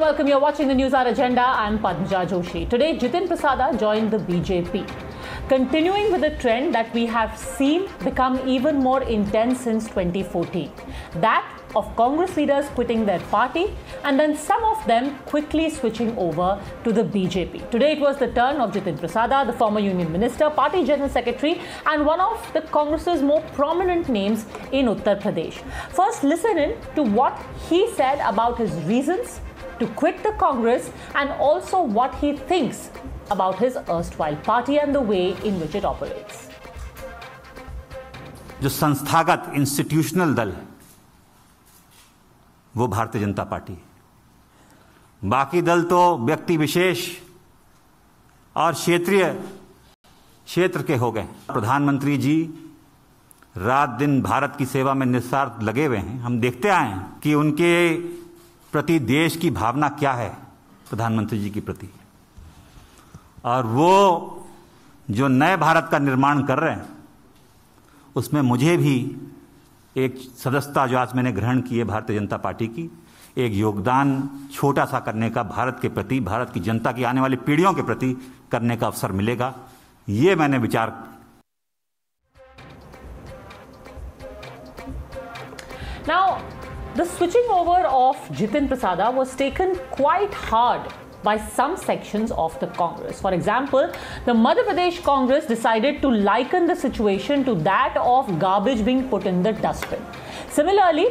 welcome. You're watching the News Hour Agenda. I'm Padmaja Joshi. Today, Jitin Prasada joined the BJP, continuing with the trend that we have seen become even more intense since 2014. That of Congress leaders quitting their party and then some of them quickly switching over to the BJP. Today it was the turn of Jitin Prasada, the former Union Minister, Party General Secretary and one of the Congress's more prominent names in Uttar Pradesh. First, listen in to what he said about his reasons to quit the Congress and also what he thinks about his erstwhile party and the way in which it operates. जो संस्थागत institutional दल वो Bharatiya Janata party, बाकी दल तो व्यक्ति विशेष और क्षेत्र के हो गए। प्रधानमंत्री जी रात दिन भारत की सेवा में निस्वार्थ लगे हुए हैं। हम देखते आए हैं कि उनके प्रति देश की भावना क्या है, प्रधानमंत्री जी के प्रति, और वो जो नए भारत का निर्माण कर रहे हैं उसमें मुझे भी एक सदस्यता जो आज मैंने ग्रहण की है भारतीय जनता पार्टी की, एक योगदान छोटा सा करने का भारत के प्रति, भारत की जनता की आने वाली पीढ़ियों के प्रति करने का अवसर मिलेगा, ये मैंने विचार। Now, the switching over of Jitin Prasada was taken quite hard by some sections of the Congress. For example, the Madhya Pradesh Congress decided to liken the situation to that of garbage being put in the dustbin. Similarly,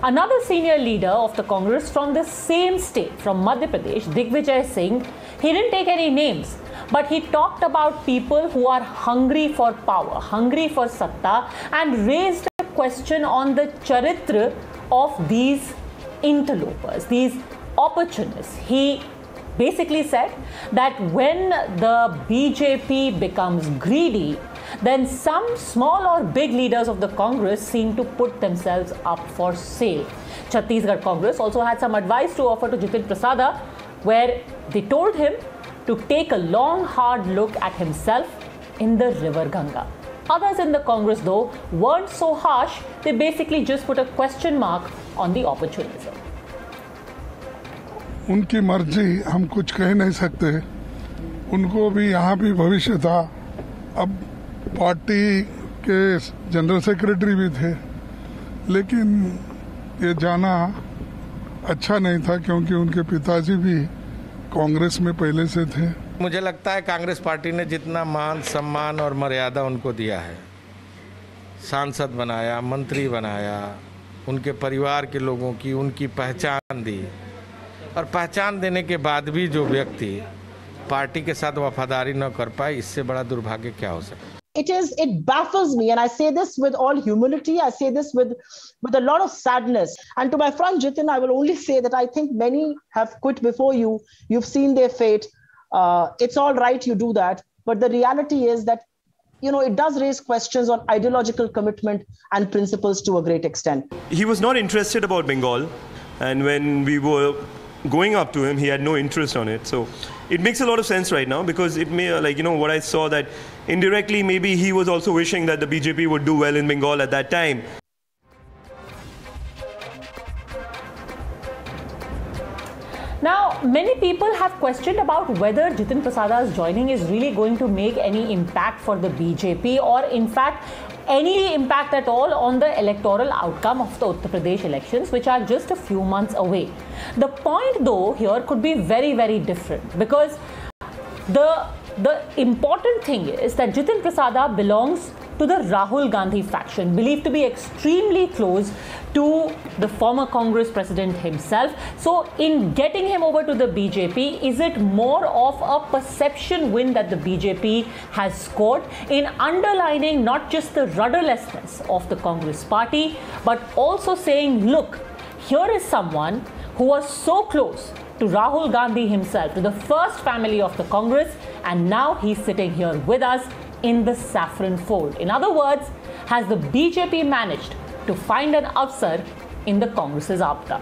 another senior leader of the Congress from the same state, from Madhya Pradesh, Digvijay Singh, he didn't take any names, but he talked about people who are hungry for power, hungry for satta, and raised a question on the charitra of these interlopers, these opportunists. He basically said that when the BJP becomes greedy, then some small or big leaders of the Congress seem to put themselves up for sale. Chhattisgarh Congress also had some advice to offer to Jitin Prasada, where they told him to take a long, hard look at himself in the river Ganga. Others in the Congress, though, weren't so harsh. They basically just put a question mark on the opportunism. उनकी मर्जी, हम कुछ कह नहीं सकते। उनको भी यहाँ भी भविष्य था। अब पार्टी के जनरल सेक्रेटरी भी थे, लेकिन ये जाना अच्छा नहीं था क्योंकि उनके पिताजी भी कांग्रेस में पहले से थे। मुझे लगता है कांग्रेस पार्टी ने जितना मान सम्मान और मर्यादा उनको दिया है, सांसद बनाया, मंत्री बनाया, उनके परिवार के लोगों की उनकी पहचान दी, और पहचान देने के बाद भी जो व्यक्ति पार्टी के साथ वफादारी न कर पाए, इससे बड़ा दुर्भाग्य क्या हो सकता है? It baffles me, and I say this with all humility. I say this with a lot of sadness. And to my friend Jitin, I will only say that I think many have quit before you. You've seen their fate. It's all right, you do that. But the reality is that, you know, it does raise questions on ideological commitment and principles to a great extent. He was not interested about Bengal, and when we were going up to him, he had no interest on it. So it makes a lot of sense right now, because it may, like, you know, what I saw that indirectly maybe he was also wishing that the BJP would do well in Bengal at that time. Now, many people have questioned about whether Jitin Prasada's joining is really going to make any impact for the BJP, or in fact any impact at all on the electoral outcome of the Uttar Pradesh elections, which are just a few months away. The point, though, here could be very, very different, because the important thing is that Jitin Prasada belongs to the Rahul Gandhi faction, believed to be extremely close to the former Congress president himself. So in getting him over to the BJP, is it more of a perception win that the BJP has scored in underlining not just the rudderlessness of the Congress party, but also saying, look, here is someone who was so close to Rahul Gandhi himself, to the first family of the Congress, and now he's sitting here with us in the saffron fold. In other words, has the BJP managed to find an avsar in the Congress's aapta?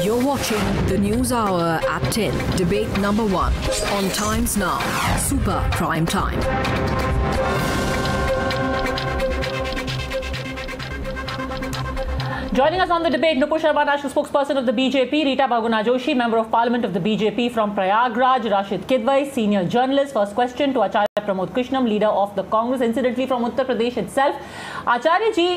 You're watching the News Hour at 10, debate number 1 on Times Now, Super Prime Time. Joining us on the debate, Nupur Sharma, national spokesperson of the BJP, Rita Bahuguna Joshi, member of parliament of the BJP from Prayagraj, Rashid Kidwai, senior journalist. First question to Acharya Pramod Krishnam, leader of the Congress, incidentally from Uttar Pradesh itself. Acharya ji,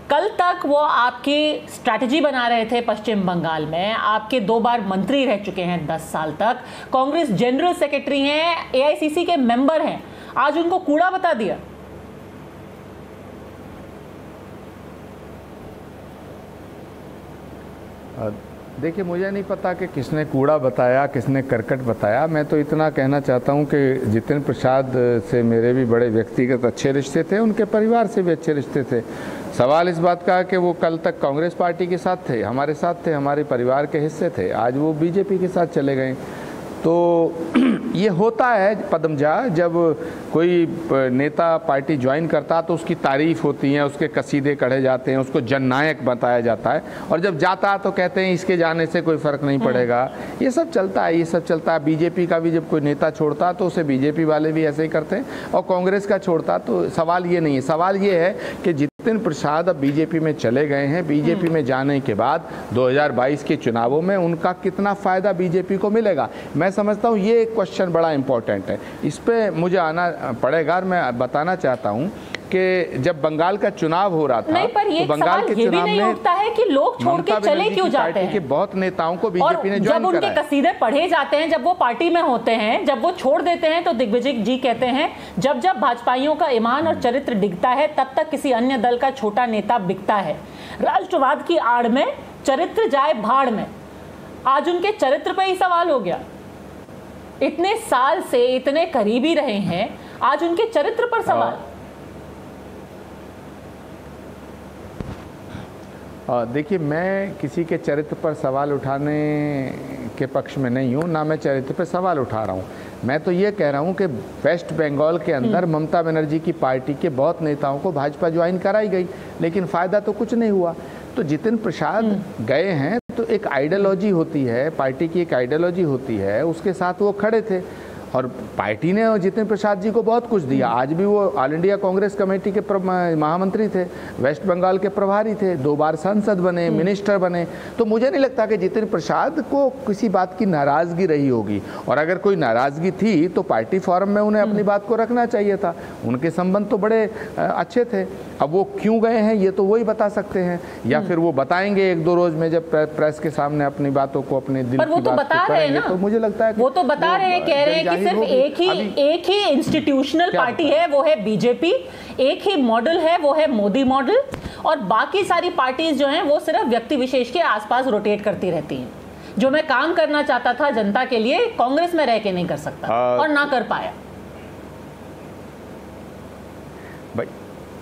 कल तक वो आपकी strategy बना रहे थे पश्चिम बंगाल में, आपके 2 बार मंत्री रह चुके हैं 10 साल तक, कांग्रेस जनरल सेक्रेटरी हैं, एआईसीसी के मेंबर हैं, आज उनको कूड़ा बता दिया। देखिए, मुझे नहीं पता कि किसने कूड़ा बताया, किसने करकट बताया। मैं तो इतना कहना चाहता हूं कि जितेंद्र प्रसाद से मेरे भी बड़े व्यक्तिगत अच्छे रिश्ते थे, उनके परिवार से भी अच्छे रिश्ते थे। सवाल इस बात का कि वो कल तक कांग्रेस पार्टी के साथ थे, हमारे साथ थे, हमारे परिवार के हिस्से थे, आज वो बीजेपी के साथ चले गए। तो ये होता है पद्मजा, जब कोई नेता पार्टी ज्वाइन करता तो उसकी तारीफ होती है, उसके कसीदे कढ़े जाते हैं, उसको जननायक बताया जाता है, और जब जाता है तो कहते हैं इसके जाने से कोई फ़र्क नहीं पड़ेगा। ये सब चलता है, ये सब चलता है। बीजेपी का भी जब कोई नेता छोड़ता तो उसे बीजेपी वाले भी ऐसे ही करते हैं, और कांग्रेस का छोड़ता तो सवाल ये नहीं है। सवाल ये है कि जितेंद्र प्रसाद अब बीजेपी में चले गए हैं, बीजेपी में जाने के बाद 2022 के चुनावों में उनका कितना फ़ायदा बीजेपी को मिलेगा, मैं समझता हूँ ये क्वेश्चन बड़ा इंपॉर्टेंट है। इस पर मुझे आना पड़ेगा। मैं बताना चाहता हूँ कि जब बंगाल का चुनाव हो रहा था, नहीं, पर ये तो बंगाल के चुनाव में उठता है कि लोग छोड़ के चले क्यों जाते हैं। के बहुत नेताओं को बीजेपी ने ज्वाइन कराया। जब उनके कसीदे पढ़े जाते हैं, जब वो पार्टी में होते हैं, जब वो छोड़ देते हैं, तो दिग्विजय जी कहते हैं जब जब भाजपाइयों का ईमान और चरित्र डिगता है तब तक किसी अन्य दल का छोटा नेता बिकता है। राष्ट्रवाद की आड़ में चरित्र जाए भाड़ में। आज उनके चरित्र पर ही सवाल हो गया। इतने साल से इतने करीबी रहे हैं, आज उनके चरित्र पर सवाल। देखिए, मैं किसी के चरित्र पर सवाल उठाने के पक्ष में नहीं हूँ, ना मैं चरित्र पर सवाल उठा रहा हूँ। मैं तो ये कह रहा हूँ कि वेस्ट बंगाल के अंदर ममता बनर्जी की पार्टी के बहुत नेताओं को भाजपा ज्वाइन कराई गई, लेकिन फ़ायदा तो कुछ नहीं हुआ। तो जितेंद्र प्रसाद गए हैं तो एक आइडियोलॉजी होती है, पार्टी की एक आइडियोलॉजी होती है, उसके साथ वो खड़े थे, और पार्टी ने जितेंद्र प्रसाद जी को बहुत कुछ दिया। आज भी वो ऑल इंडिया कांग्रेस कमेटी के महामंत्री थे, वेस्ट बंगाल के प्रभारी थे, 2 बार सांसद बने, मिनिस्टर बने। तो मुझे नहीं लगता कि जितेंद्र प्रसाद को किसी बात की नाराज़गी रही होगी, और अगर कोई नाराज़गी थी तो पार्टी फोरम में उन्हें अपनी बात को रखना चाहिए था। उनके संबंध तो बड़े अच्छे थे। अब वो क्यों गए हैं ये तो वही बता सकते हैं, या फिर वो बताएंगे 1-2 रोज में जब प्रेस के सामने अपनी बातों को, अपने दिल की बात को करेंगे। तो मुझे लगता है वो तो बता रहे हैं, कह रहे हैं कि सिर्फ एक ही इंस्टीट्यूशनल पार्टी है, वो है बीजेपी, एक ही मॉडल है, वो है मोदी मॉडल, और बाकी सारी पार्टीज जो हैं वो सिर्फ व्यक्ति विशेष के आसपास रोटेट करती रहती हैं। जो मैं काम करना चाहता था जनता के लिए, कांग्रेस में रह के नहीं कर सकता और ना कर पाया।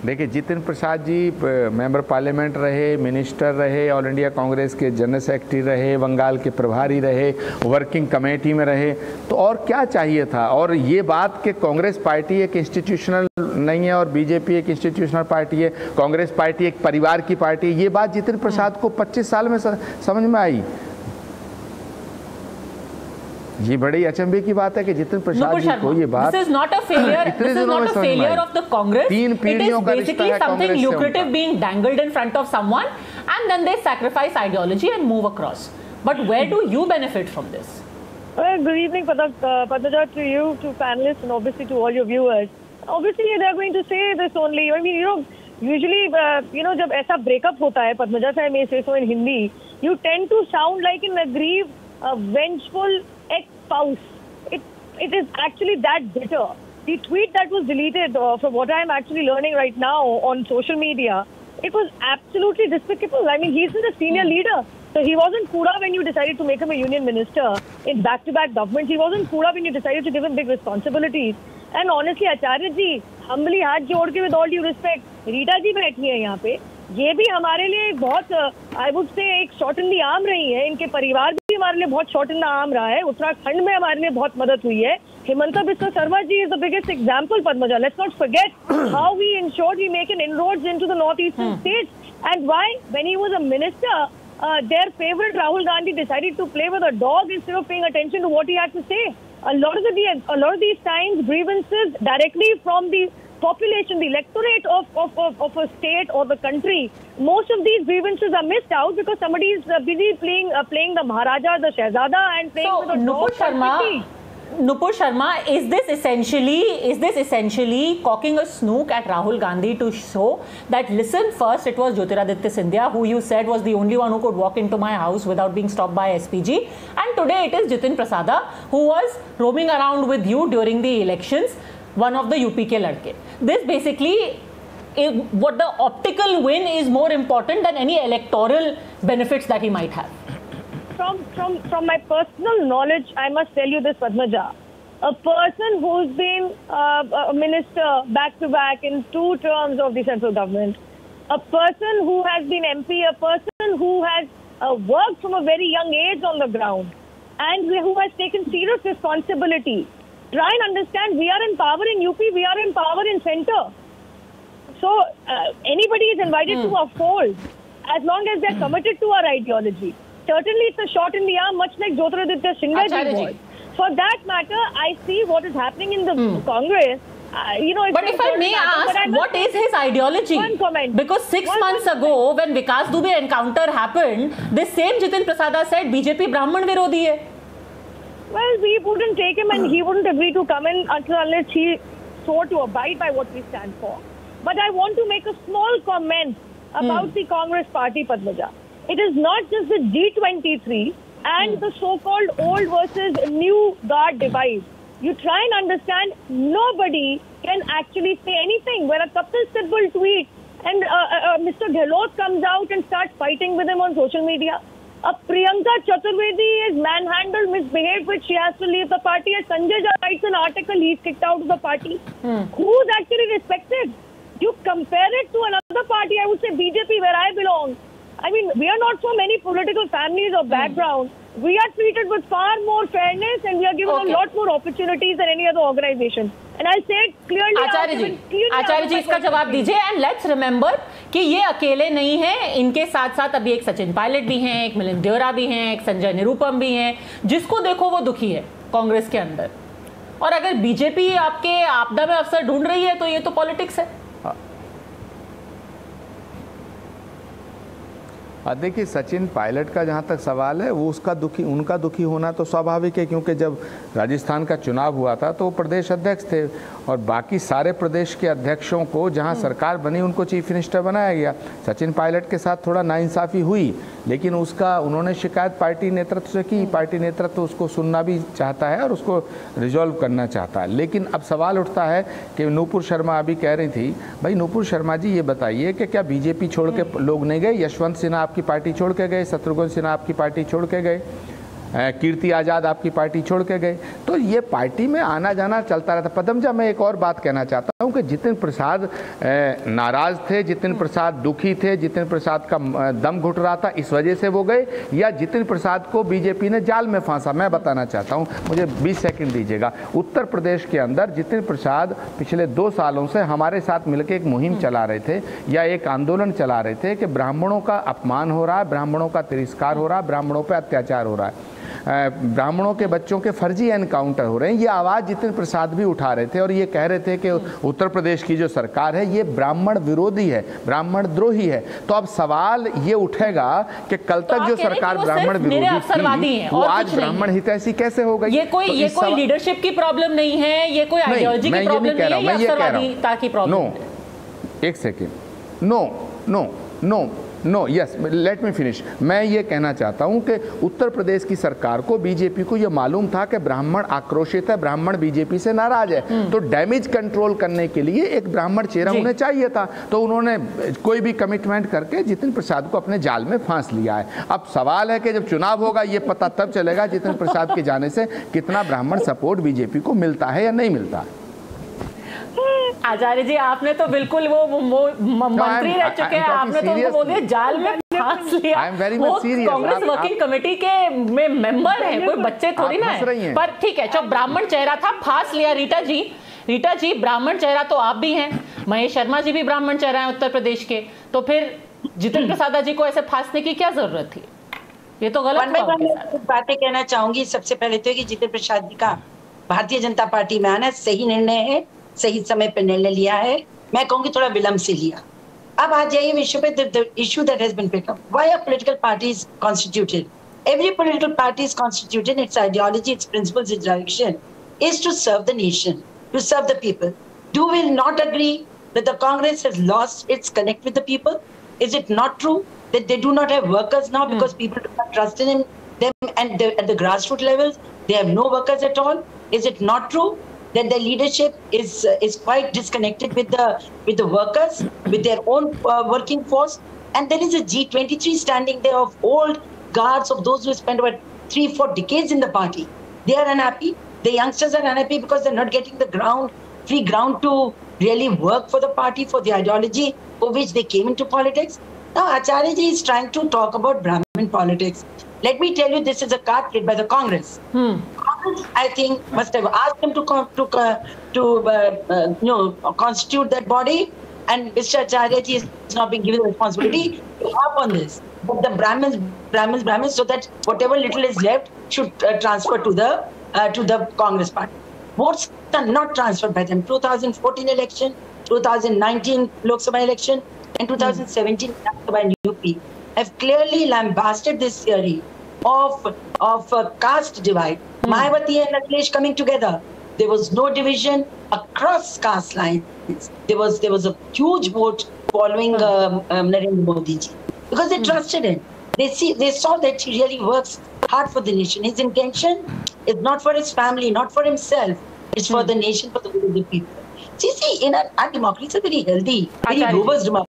देखिए, जितेंद्र प्रसाद जी मेंबर पार्लियामेंट रहे, मिनिस्टर रहे, ऑल इंडिया कांग्रेस के जनरल सेक्रेटरी रहे, बंगाल के प्रभारी रहे, वर्किंग कमेटी में रहे, तो और क्या चाहिए था। और ये बात कि कांग्रेस पार्टी एक इंस्टीट्यूशनल नहीं है और बीजेपी एक इंस्टीट्यूशनल पार्टी है, कांग्रेस पार्टी एक परिवार की पार्टी है, ये बात जितेंद्र प्रसाद को 25 साल में समझ में आई। ये बड़ी अचंभे की बात है कि जितेंद्र प्रसाद जी को ये बात, this is not a failure, this is not a failure of the Congress. It is basically something lucrative being dangled in front of someone, and then they sacrifice ideology and move across. But where do you benefit from this? Well, good evening, Padmaja, to you, to panelists, and obviously to all your viewers. Obviously, they are going to say this only. I mean, usually, जब ऐसा breakup होता है, Padmaja, I may say so in Hindi, you tend to sound like an aggrieved, vengeful ex-spouse. It is actually that bitter. The tweet that was deleted, from what I am actually learning right now on social media, it was absolutely despicable. I mean, he's been a senior leader. So he wasn't Kuda when you decided to make him a union minister in back-to-back governments. He wasn't Kuda when you decided to give him big responsibilities. And honestly, Acharya ji, humbly हाथ जोड़ के with all due respect, Rita जी बैठी है यहाँ पे, ये भी हमारे लिए बहुत आई वुड से एक शॉट इन द आर्म रही है। इनके परिवार भी हमारे लिए बहुत शॉट इन द आर्म रहा है। उत्तराखंड में हमारे लिए बहुत मदद हुई है। Himanta Biswa Sarma ji is the biggest example, Padmaja. Let's not forget how we ensured we make an inroads into the northeastern states. And why? When he was a minister, their favorite Rahul Gandhi decided to play with a dog instead of paying attention to what he had to say. A lot of these times, grievances directly from the population, the electorate of a state or the country, most of these grievances are missed out because somebody is busy playing the Maharaja, the Shehzada, and playing with the Nupur Sharma, is this essentially cocking a snook at Rahul Gandhi to show that, listen, first it was Jyotiraditya Scindia who you said was the only one who could walk into my house without being stopped by SPG, and today it is Jitin Prasada who was roaming around with you during the elections, one of the UP ke ladke. This basically, what the optical win is more important than any electoral benefits that he might have. From my personal knowledge, I must tell you this, Padmaja. A person who's been a minister back-to-back in 2 terms of the central government, a person who has been MP, a person who has worked from a very young age on the ground, and who has taken serious responsibility. Try and understand, we are in power in UP, we are in power in centre. So anybody is invited to our fold as long as they're committed to our ideology. Certainly, it's a shot in the arm, much like Jyotiraditya Scindia was. For that matter, I see what is happening in the Congress. But if I may ask, what is his ideology? One comment. Because 6 months ago, when Vikas Dubey encounter happened, this same Jitin Prasada said BJP Brahman Virodhi hai. Well, we wouldn't take him and he wouldn't agree to come in unless he swore to abide by what we stand for. But I want to make a small comment about the Congress party, Padmaja. It is not just the G23 and the so-called old versus new guard divide. You try and understand, nobody can actually say anything. When a Kapil Sibal tweets and Mr. Gehlot comes out and starts fighting with him on social media, Priyanka Chaturvedi is manhandled, misbehaved, which she has to leave the party. As Sanjay Jha writes an article, he's kicked out of the party. Who's actually respected? You compare it to another party, I would say BJP, where I belong. I mean, we are not from any political families or background. We are treated with far more fairness and we are given a lot more opportunities than any other organization. And I'll say it clearly. आचार्य जी इसका जवाब दीजिए. And let's remember कि ये अकेले नहीं हैं. इनके साथ साथ अभी एक सचिन पायलट भी हैं, एक मिलिंद देवरा भी हैं, एक संजय निरुपम भी हैं. जिसको देखो वो दुखी है कांग्रेस के अंदर. और अगर बीजेपी आपके आपदा में अवसर ढूंढ रही है तो ये तो पॉलिटिक्स है. देखिए, सचिन पायलट का जहाँ तक सवाल है, वो उनका दुखी होना तो स्वाभाविक है, क्योंकि जब राजस्थान का चुनाव हुआ था तो वो प्रदेश अध्यक्ष थे और बाकी सारे प्रदेश के अध्यक्षों को जहाँ सरकार बनी उनको चीफ मिनिस्टर बनाया गया. सचिन पायलट के साथ थोड़ा नाइंसाफ़ी हुई, लेकिन उन्होंने शिकायत पार्टी नेतृत्व से की. पार्टी नेतृत्व उसको सुनना भी चाहता है और उसको रिजॉल्व करना चाहता है. लेकिन अब सवाल उठता है कि नूपुर शर्मा अभी कह रही थी, भाई नूपुर शर्मा जी ये बताइए कि क्या बीजेपी छोड़ के लोग नहीं गए? यशवंत सिन्हा आपकी पार्टी छोड़ के गए, शत्रुघ्न सिन्हा आपकी पार्टी छोड़ के गए, कीर्ति आज़ाद आपकी पार्टी छोड़ के गए. तो ये पार्टी में आना जाना चलता रहता. पदमजा, मैं एक और बात कहना चाहता हूँ कि जितिन प्रसाद नाराज थे, जितिन प्रसाद दुखी थे, जितिन प्रसाद का दम घुट रहा था, इस वजह से वो गए, या जितिन प्रसाद को बीजेपी ने जाल में फांसा? मैं बताना चाहता हूँ, मुझे 20 सेकंड दीजिएगा. उत्तर प्रदेश के अंदर जितिन प्रसाद पिछले 2 सालों से हमारे साथ मिलकर एक मुहिम चला रहे थे या एक आंदोलन चला रहे थे कि ब्राह्मणों का अपमान हो रहा है, ब्राह्मणों का तिरस्कार हो रहा है, ब्राह्मणों पर अत्याचार हो रहा है, ब्राह्मणों के बच्चों के फर्जी एनकाउंटर हो रहे हैं. ये आवाज़ जितिन प्रसाद भी उठा रहे थे और ये कह रहे थे कि उत्तर प्रदेश की जो सरकार है ये ब्राह्मण विरोधी है, ब्राह्मण द्रोही है. तो अब सवाल ये उठेगा कि कल तक जो सरकार ब्राह्मण विरोधी थी वो आज ब्राह्मण हितैषी कैसे हो गई? ये कोई लीडरशिप की प्रॉब्लम नहीं है, ये कोई आइडियोलॉजी की प्रॉब्लम नहीं है, ये अवसरवादिता की प्रॉब्लम है. नो, एक second, no, yes, let me finish. मैं ये कहना चाहता हूँ कि उत्तर प्रदेश की सरकार को, बीजेपी को ये मालूम था कि ब्राह्मण आक्रोशित है, ब्राह्मण बीजेपी से नाराज है, तो डैमेज कंट्रोल करने के लिए एक ब्राह्मण चेहरा उन्हें चाहिए था. तो उन्होंने कोई भी कमिटमेंट करके जितिन प्रसाद को अपने जाल में फांस लिया है. अब सवाल है कि जब चुनाव होगा ये पता तब चलेगा जितिन प्रसाद के जाने से कितना ब्राह्मण सपोर्ट बीजेपी को मिलता है या नहीं मिलता. आचार्य जी, आपने तो बिल्कुल वो मंत्री रह चुके हैं, आपने तो उनको बोल दिया जाल में फांस लिया. वो कांग्रेस वर्किंग कमेटी के में मेंबर हैं, कोई बच्चे थोड़ी ना है. पर ठीक है, जो ब्राह्मण चेहरा था फांस लिया. रीटा जी ब्राह्मण चेहरा तो आप भी हैं, महेश शर्मा जी भी ब्राह्मण चेहरा है उत्तर प्रदेश के, तो फिर जितिन प्रसाद जी को ऐसे फांसने की क्या जरूरत थी? ये तो गलत बातें कहना चाहूंगी. सबसे पहले तो कि जितिन प्रसाद जी का भारतीय जनता पार्टी में आना सही निर्णय है. सही समय पर निर्णय लिया है, मैं कहूँगी थोड़ा विलंब से लिया। अब आ जाइए विषय पे, the issue that has been picked up. Why are political parties constituted? Every political party is constituted. Its ideology, its principles, its direction is to serve the nation, to serve the people. Do we not agree that the Congress has lost its connect with the people? Is it not true that they do not have workers now because people do not trust in them, and at the grassroots levels they have no workers at all? Is it not true that the leadership is quite disconnected with the workers, with their own working force? And there is a G23 standing there of old guards, of those who spent about 3-4 decades in the party. They are unhappy. The youngsters are unhappy because they're not getting the free ground to really work for the party, for the ideology for which they came into politics. Now Acharya ji is trying to talk about Brahmin politics. Let me tell you, this is a card played by the Congress. Congress, I think, must have asked them to constitute that body, and Mr. Acharya ji is not being given the responsibility to hop on this. But the Brahmins, so that whatever little is left should transfer to the Congress party. Votes are not transferred by them. 2014 election, 2019 Lok Sabha election, and 2017 Lok Sabha in UP have clearly lambasted this theory of caste divide. Mayawati and Akhilesh coming together. There was no division across caste lines. There was a huge vote following Narendra Modi ji, because they trusted him. They saw that he really works hard for the nation. His intention is not for his family, not for himself. It's for the nation, for the good of the people. See, in our democracy is a very healthy, very robust democracy.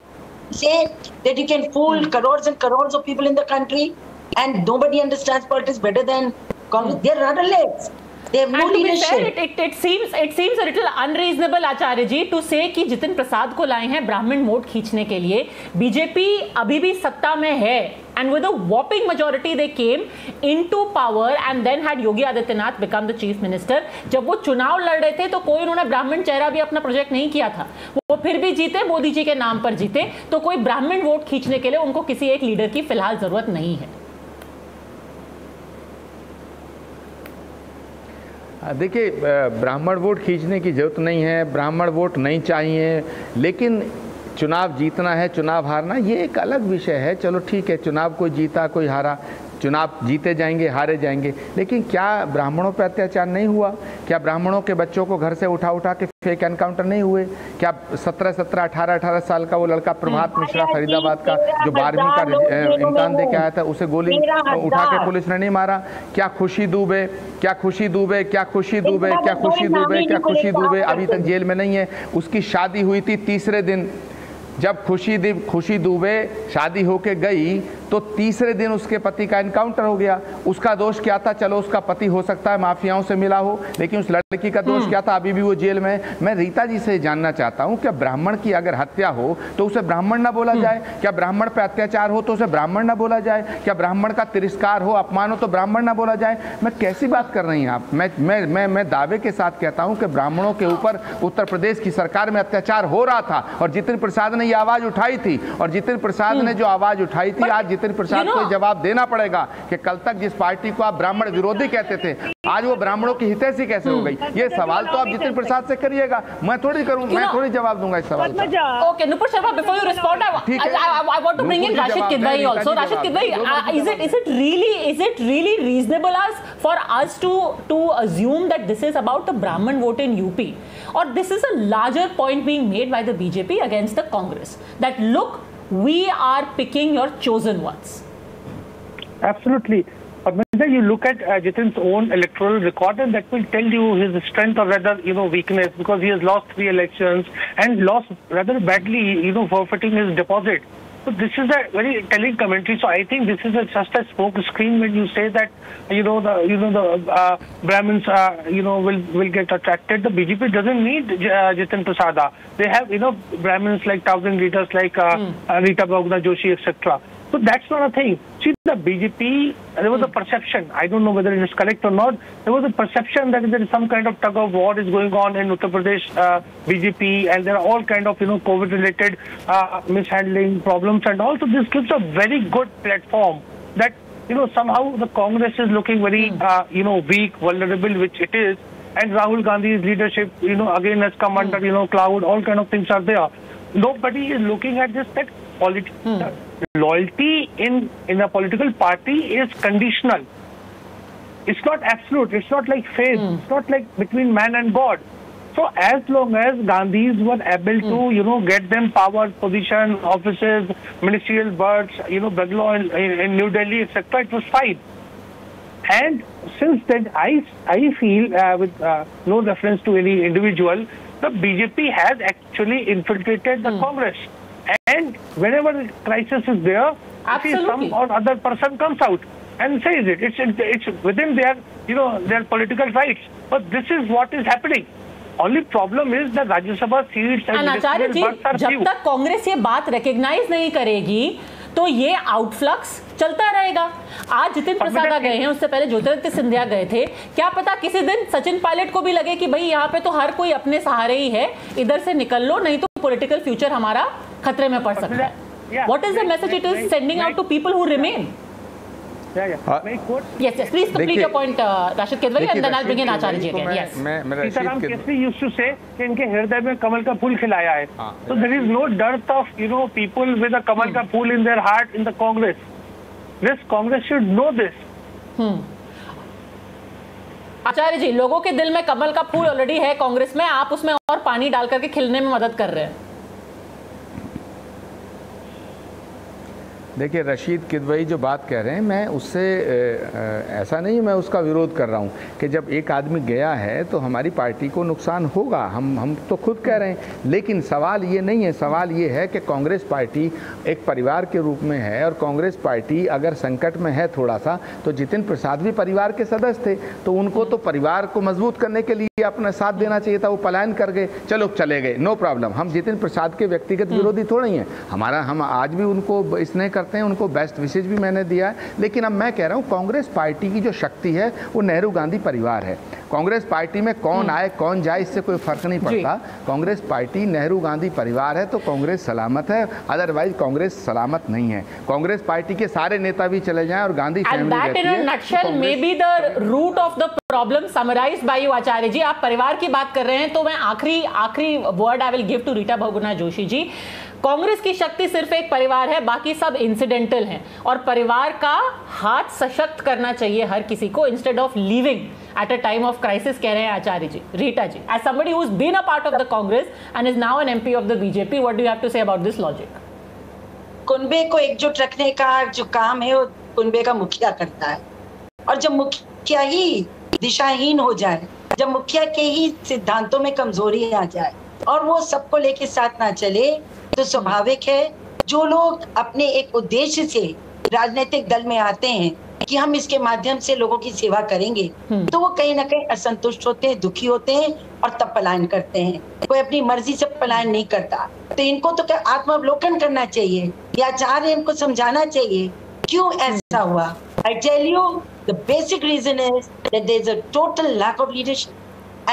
Say that you can fool crores and crores of people in the country, and nobody understands politics better than Congress. They're rudderless. They have no leadership. It seems a little unreasonable, Acharya ji, to say कि जितिन प्रसाद को लाए हैं ब्राह्मण vote खींचने के लिए. BJP अभी भी सत्ता में है, and with a whopping majority they came into power and then had Yogi Adityanath become the chief minister. जब वो चुनाव लड़ रहे थे तो कोई उन्होंने ब्राह्मण चेहरा भी अपना प्रोजेक्ट नहीं किया था. वो फिर भी जीते, मोदी जी के नाम पर जीते. तो कोई ब्राह्मण वोट खींचने के लिए उनको किसी एक लीडर की फिलहाल जरूरत नहीं है. देखिए, ब्राह्मण वोट खींचने की जरूरत नहीं है, ब्राह्मण वोट नहीं चाहिए, लेकिन चुनाव जीतना है, चुनाव हारना ये एक अलग विषय है. चलो ठीक है, चुनाव कोई जीता कोई हारा, चुनाव जीते जाएंगे हारे जाएंगे, लेकिन क्या ब्राह्मणों पर अत्याचार नहीं हुआ? क्या ब्राह्मणों के बच्चों को घर से उठा के फेक एनकाउंटर नहीं हुए? क्या 17, 18 साल का वो लड़का प्रभात मिश्रा फरीदाबाद का जो 12वीं का इम्तिहान दे के आया था, उसे गोली उठा के पुलिस ने नहीं मारा? क्या खुशी दुबे अभी तक जेल में नहीं है? उसकी शादी हुई थी तीसरे दिन. जब खुशी दुबे शादी होके गई तो तीसरे दिन उसके पति का एनकाउंटर हो गया. उसका दोष क्या था? चलो उसका पति हो सकता है माफियाओं से मिला हो, लेकिन उस लड़की का दोष क्या था? अभी भी वो जेल में है. मैं रीता जी से जानना चाहता हूं, क्या ब्राह्मण की अगर हत्या हो तो उसे ब्राह्मण ना बोला जाए? क्या ब्राह्मण पे अत्याचार हो तो उसे ब्राह्मण ना बोला जाए? क्या ब्राह्मण का तिरस्कार हो, अपमान हो तो ब्राह्मण ना बोला जाए? मैं कैसी बात कर रही हैं आप? मैं दावे के साथ कहता हूं कि ब्राह्मणों के ऊपर उत्तर प्रदेश की सरकार में अत्याचार हो रहा था और जितिन प्रसाद ने ये आवाज उठाई थी. और जितिन प्रसाद ने जो आवाज उठाई थी, आज जितिन प्रसाद को जवाब देना पड़ेगा कि कल तक जिस पार्टी को आप ब्राह्मण विरोधी कहते थे, आज वो ब्राह्मणों की हितैषी कैसे हो गई? ये सवाल तो आप जितिन प्रसाद से करिएगा, मैं थोड़ी जवाब दूंगा इस सवाल का. Okay, Nupur Sharma, before you respond, I want to bring in Rashid Kidwai also. Rashid Kidwai, is it really reasonable for us to assume that this is about the Brahmin vote in UP, or this is a larger point being made by the BJP against the Congress, that look, we are picking your chosen ones? Absolutely. You look at Jitin's own electoral record, and that will tell you his strength or rather, weakness, because he has lost 3 elections and lost rather badly, forfeiting his deposit. So this is a very telling commentary. So I think this is just a smoke screen when you say that, the Brahmins, will get attracted. The BJP doesn't need Jitin Prasada. They have, Brahmins like 1,000 leaders like Rita Bhagna Joshi, etc. So that's not a thing. See, the BJP, there was a perception, I don't know whether it is correct or not, there was a perception that there is some kind of tug of war is going on in Uttar Pradesh BJP, and there are all kind of, COVID-related mishandling problems and all. So this gives a very good platform that, somehow the Congress is looking very, weak, vulnerable, which it is. and Rahul Gandhi's leadership, again has come under, cloud, all kind of things are there. Nobody is looking at this, that loyalty in a political party is conditional. It's not absolute. It's not like faith. It's not like between man and God. So as long as Gandhis were able to, get them power, position, offices, ministerial berths, Bangalore in New Delhi, etc., it was fine. And since then, I feel, with no reference to any individual, the BJP has actually infiltrated the Congress. And whenever the crisis is there, some or other person comes out and says it. It's within their, their political rights. But this is what is happening. Only problem is that Rajya Sabha seats and आचार्य जी, जब तक कांग्रेस ये बात recognise नहीं करेगी तो ये outflux चलता रहेगा। आज जितिन प्रसाद गए हैं, उससे पहले ज्योतिरादित्य सिंधिया गए थे। क्या पता किसी दिन सचिन पायलट को भी लगे कि भाई यहाँ पे तो हर कोई अपने सहारे ही है, इधर से निकल लो, नहीं तो पॉलिटिकल फ्यूचर हमारा खतरे में पड़ सकता है। What is the message it is sending out to people who remain? Yes, please complete your point, Rashid Kedwai, and then I'll bring in Acharya ji again. Yes. Sitaram Kesri used to say कि इनके हृदय में कमल का फूल खिलाया है. So there is no dearth of people with a kamal ka phool in their heart in the Congress. This Congress should know this. आचार्य जी, लोगों के दिल में कमल का फूल ऑलरेडी है कांग्रेस में, आप उसमें और पानी डाल करके खिलने में मदद कर रहे हैं। देखिए, रशीद किदवई जो बात कह रहे हैं, मैं उससे ऐसा नहीं, मैं उसका विरोध कर रहा हूं कि जब एक आदमी गया है तो हमारी पार्टी को नुकसान होगा, हम तो खुद कह रहे हैं। लेकिन सवाल ये नहीं है, सवाल ये है कि कांग्रेस पार्टी एक परिवार के रूप में है, और कांग्रेस पार्टी अगर संकट में है थोड़ा सा, तो जितिन प्रसाद भी परिवार के सदस्य थे, तो उनको तो परिवार को मजबूत करने के लिए अपना साथ देना चाहिए था। वो पलायन कर गए, चलो चले गए, नो प्रॉब्लम। हम जितिन प्रसाद के व्यक्तिगत विरोधी थोड़े ही हैं, हम आज भी उनको स्नेह करते हैं, उनको बेस्ट विशेष भी मैंने दिया है। लेकिन अब मैं कह रहा हूं, कांग्रेस पार्टी की जो शक्ति है वो नेहरू गांधी परिवार है। कांग्रेस पार्टी में कौन आए कौन जाए इससे कोई फर्क नहीं पड़ता। कांग्रेस पार्टी नेहरू गांधी परिवार है तो कांग्रेस सलामत है, अदरवाइज कांग्रेस सलामत नहीं है। कांग्रेस पार्टी के सारे नेता भी चले जाएं और गांधी फैमिली रहती है, nutshell may be the root of the problem summarised by you Acharya ji. आप परिवार की बात कर रहे हैं तो मैं आखिरी word I will give to Rita Bahuguna Joshi ji. Congress की शक्ति सिर्फ एक परिवार है, बाकी सब इंसिडेंटल हैं, और परिवार का हाथ सशक्त करना चाहिए हर किसी को, instead of leaving at a time of crisis, कह रहे हैं Acharya ji. Rita ji, as somebody who has been a part of the Congress and is now an MP of the BJP, what do you have to say about this logic? कुनबे को एकजुट रखने का जो काम है वो कुनबे का मुखिया करता है, और जब मुखिया ही दिशाहीन हो जाए, जब मुखिया के ही सिद्धांतों में कमजोरी आ जाए और वो सबको लेके साथ ना चले, तो स्वाभाविक है जो लोग अपने एक उद्देश्य से राजनीतिक दल में आते हैं कि हम इसके माध्यम से लोगों की सेवा करेंगे, तो वो कहीं ना कहीं असंतुष्ट होते हैं, दुखी होते हैं और तब पलायन करते हैं। कोई अपनी मर्जी से पलायन नहीं करता। तो इनको तो क्या आत्मावलोकन करना चाहिए, या आचार्य इनको समझाना चाहिए क्यों ऐसा हुआ। I tell you, the basic reason is that there is a total lack of leadership,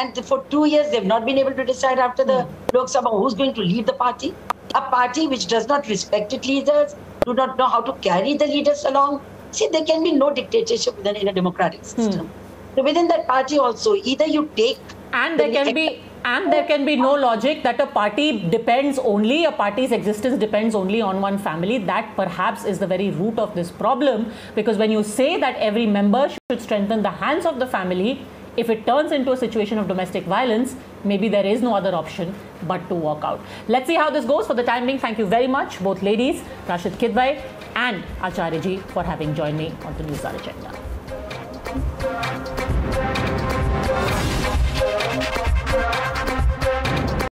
and for 2 years they've not been able to decide after the Lok Sabha who's going to lead the party. A party which does not respect its leaders, do not know how to carry the leaders along. See, there can be no dictatorship in a democratic system. So within that party also, either you take and there can be no logic that a party depends only, a party's existence depends only on one family. That perhaps is the very root of this problem, because when you say that every member should strengthen the hands of the family, if it turns into a situation of domestic violence, maybe there is no other option but to walk out. Let's see how this goes. For the time being, thank you very much, both ladies, Rashid Kidwai and Acharya ji, for having joined me on the News Hour Agenda.